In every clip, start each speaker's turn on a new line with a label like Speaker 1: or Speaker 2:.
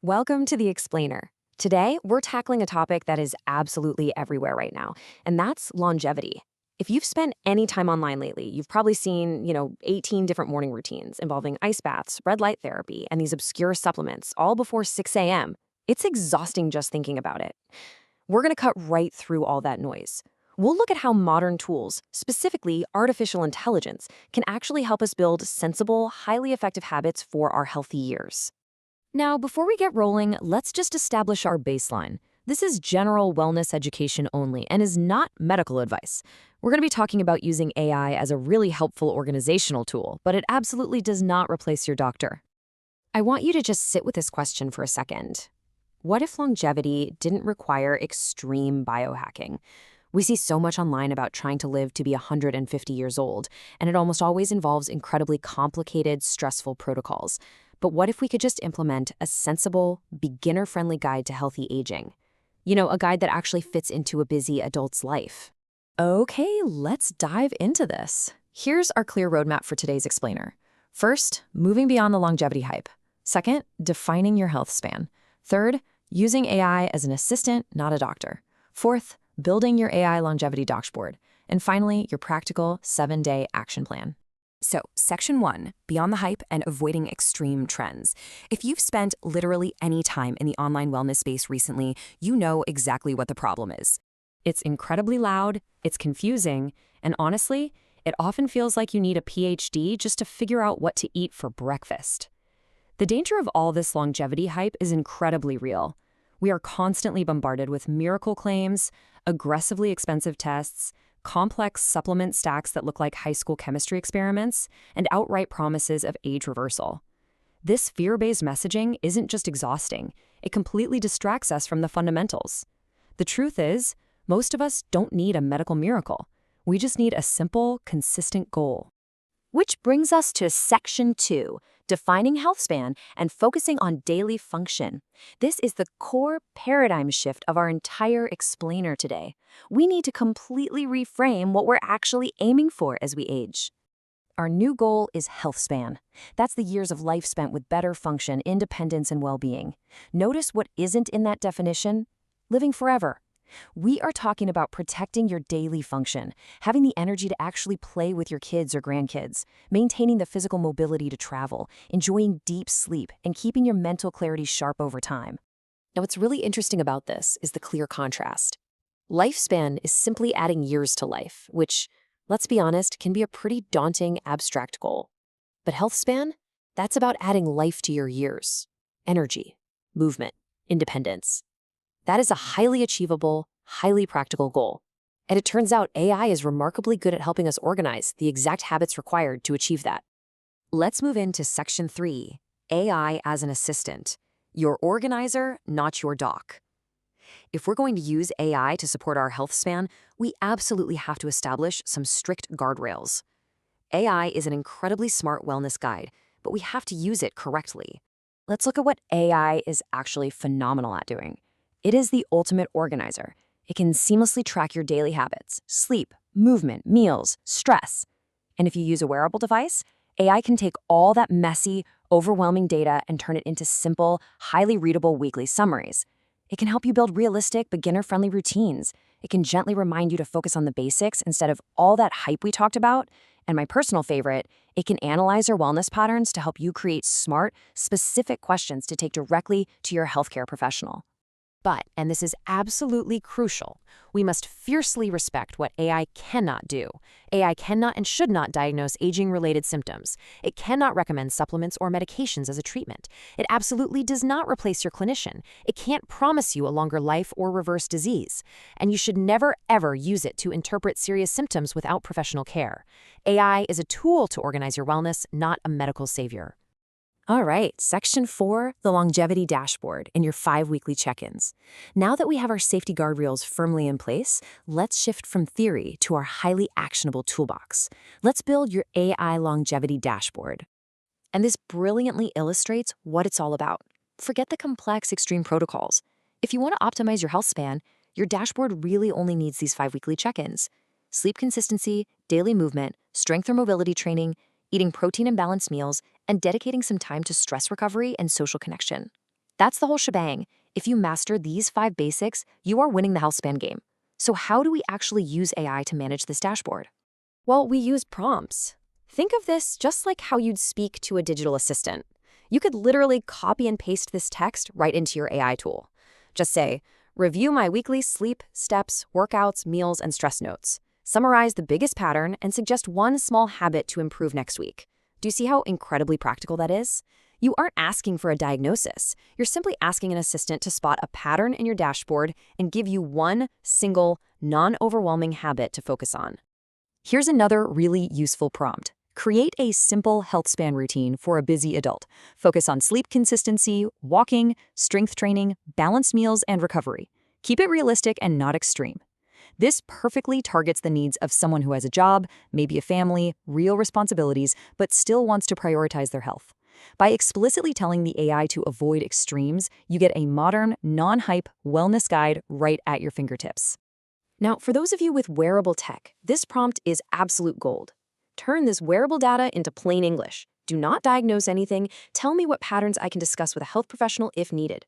Speaker 1: Welcome to The Explainer. Today, we're tackling a topic that is absolutely everywhere right now, and that's longevity. If you've spent any time online lately, you've probably seen, 18 different morning routines involving ice baths, red light therapy, and these obscure supplements, all before 6 a.m. It's exhausting just thinking about it. We're going to cut right through all that noise. We'll look at how modern tools, specifically artificial intelligence, can actually help us build sensible, highly effective habits for our healthy years. Now, before we get rolling, let's just establish our baseline. This is general wellness education only and is not medical advice. We're going to be talking about using AI as a really helpful organizational tool, but it absolutely does not replace your doctor. I want you to just sit with this question for a second. What if longevity didn't require extreme biohacking? We see so much online about trying to live to be 150 years old, and it almost always involves incredibly complicated, stressful protocols. But what if we could just implement a sensible, beginner-friendly guide to healthy aging? A guide that actually fits into a busy adult's life. Okay, let's dive into this. Here's our clear roadmap for today's explainer. First, moving beyond the longevity hype. Second, defining your health span. Third, using AI as an assistant, not a doctor. Fourth, building your AI longevity dashboard. And finally, your practical 7-day action plan. So, Section 1, Beyond the Hype and Avoiding Extreme Trends. If you've spent literally any time in the online wellness space recently, you know exactly what the problem is. It's incredibly loud, it's confusing, and honestly, it often feels like you need a PhD just to figure out what to eat for breakfast. The danger of all this longevity hype is incredibly real. We are constantly bombarded with miracle claims, aggressively expensive tests, complex supplement stacks that look like high school chemistry experiments, and outright promises of age reversal. This fear-based messaging isn't just exhausting, it completely distracts us from the fundamentals. The truth is, most of us don't need a medical miracle. We just need a simple, consistent goal. Which brings us to Section 2, Defining Healthspan and Focusing on Daily Function. This is the core paradigm shift of our entire explainer today. We need to completely reframe what we're actually aiming for as we age. Our new goal is Healthspan. That's the years of life spent with better function, independence, and well-being. Notice what isn't in that definition? Living forever. We are talking about protecting your daily function, having the energy to actually play with your kids or grandkids, maintaining the physical mobility to travel, enjoying deep sleep, and keeping your mental clarity sharp over time. Now, what's really interesting about this is the clear contrast. Lifespan is simply adding years to life, which, let's be honest, can be a pretty daunting, abstract goal. But healthspan? That's about adding life to your years. Energy, movement, independence. That is a highly achievable, highly practical goal. And it turns out AI is remarkably good at helping us organize the exact habits required to achieve that. Let's move into Section 3, AI as an assistant. Your organizer, not your doc. If we're going to use AI to support our health span, we absolutely have to establish some strict guardrails. AI is an incredibly smart wellness guide, but we have to use it correctly. Let's look at what AI is actually phenomenal at doing. It is the ultimate organizer. It can seamlessly track your daily habits, sleep, movement, meals, stress. And if you use a wearable device, AI can take all that messy, overwhelming data and turn it into simple, highly readable weekly summaries. It can help you build realistic, beginner-friendly routines. It can gently remind you to focus on the basics instead of all that hype we talked about. And my personal favorite, it can analyze your wellness patterns to help you create smart, specific questions to take directly to your healthcare professional. But, and this is absolutely crucial, we must fiercely respect what AI cannot do. AI cannot and should not diagnose aging-related symptoms. It cannot recommend supplements or medications as a treatment. It absolutely does not replace your clinician. It can't promise you a longer life or reverse disease. And you should never, ever use it to interpret serious symptoms without professional care. AI is a tool to organize your wellness, not a medical savior. All right, Section 4, the longevity dashboard, and your 5 weekly check-ins. Now that we have our safety guardrails firmly in place, let's shift from theory to our highly actionable toolbox. Let's build your AI longevity dashboard. And this brilliantly illustrates what it's all about. Forget the complex extreme protocols. If you want to optimize your health span, your dashboard really only needs these 5 weekly check-ins. Sleep consistency, daily movement, strength or mobility training, eating protein and balanced meals, and dedicating some time to stress recovery and social connection. That's the whole shebang. If you master these 5 basics, you are winning the Healthspan game. So how do we actually use AI to manage this dashboard? Well, we use prompts. Think of this just like how you'd speak to a digital assistant. You could literally copy and paste this text right into your AI tool. Just say, review my weekly sleep, steps, workouts, meals, and stress notes. Summarize the biggest pattern and suggest one small habit to improve next week. Do you see how incredibly practical that is? You aren't asking for a diagnosis. You're simply asking an assistant to spot a pattern in your dashboard and give you one single, non-overwhelming habit to focus on. Here's another really useful prompt. Create a simple Healthspan routine for a busy adult. Focus on sleep consistency, walking, strength training, balanced meals, and recovery. Keep it realistic and not extreme. This perfectly targets the needs of someone who has a job, maybe a family, real responsibilities, but still wants to prioritize their health. By explicitly telling the AI to avoid extremes, you get a modern, non-hype wellness guide right at your fingertips. Now, for those of you with wearable tech, this prompt is absolute gold. Turn this wearable data into plain English. Do not diagnose anything. Tell me what patterns I can discuss with a health professional if needed.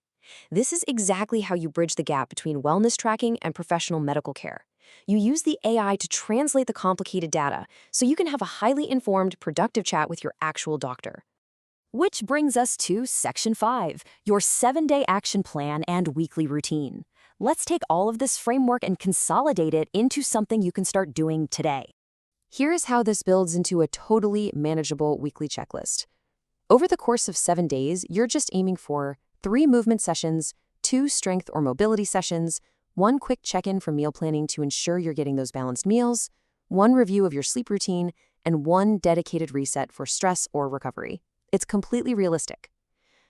Speaker 1: This is exactly how you bridge the gap between wellness tracking and professional medical care. You use the AI to translate the complicated data so you can have a highly informed, productive chat with your actual doctor. Which brings us to Section 5, your 7-day action plan and weekly routine. Let's take all of this framework and consolidate it into something you can start doing today. Here's how this builds into a totally manageable weekly checklist. Over the course of 7 days, you're just aiming for 3 movement sessions, 2 strength or mobility sessions, 1 quick check-in for meal planning to ensure you're getting those balanced meals, 1 review of your sleep routine, and 1 dedicated reset for stress or recovery. It's completely realistic.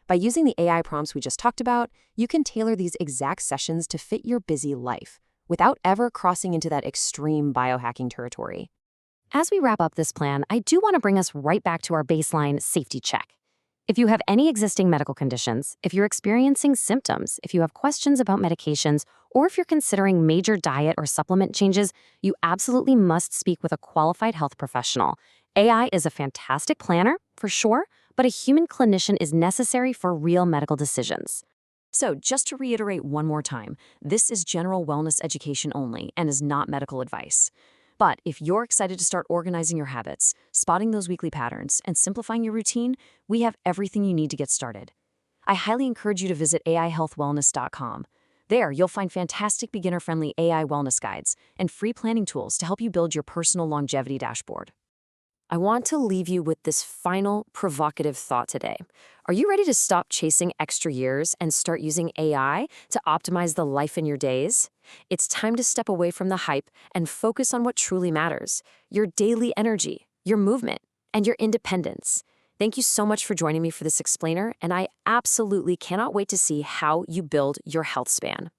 Speaker 1: By using the AI prompts we just talked about, you can tailor these exact sessions to fit your busy life without ever crossing into that extreme biohacking territory. As we wrap up this plan, I do want to bring us right back to our baseline safety check. If you have any existing medical conditions, if you're experiencing symptoms, if you have questions about medications, or if you're considering major diet or supplement changes, you absolutely must speak with a qualified health professional. AI is a fantastic planner, for sure, but a human clinician is necessary for real medical decisions. So, just to reiterate one more time, this is general wellness education only and is not medical advice. But if you're excited to start organizing your habits, spotting those weekly patterns, and simplifying your routine, we have everything you need to get started. I highly encourage you to visit aihealthwellness.com. There, you'll find fantastic beginner-friendly AI wellness guides and free planning tools to help you build your personal longevity dashboard. I want to leave you with this final provocative thought today. Are you ready to stop chasing extra years and start using AI to optimize the life in your days? It's time to step away from the hype and focus on what truly matters: your daily energy, your movement, and your independence. Thank you so much for joining me for this explainer, and I absolutely cannot wait to see how you build your health span.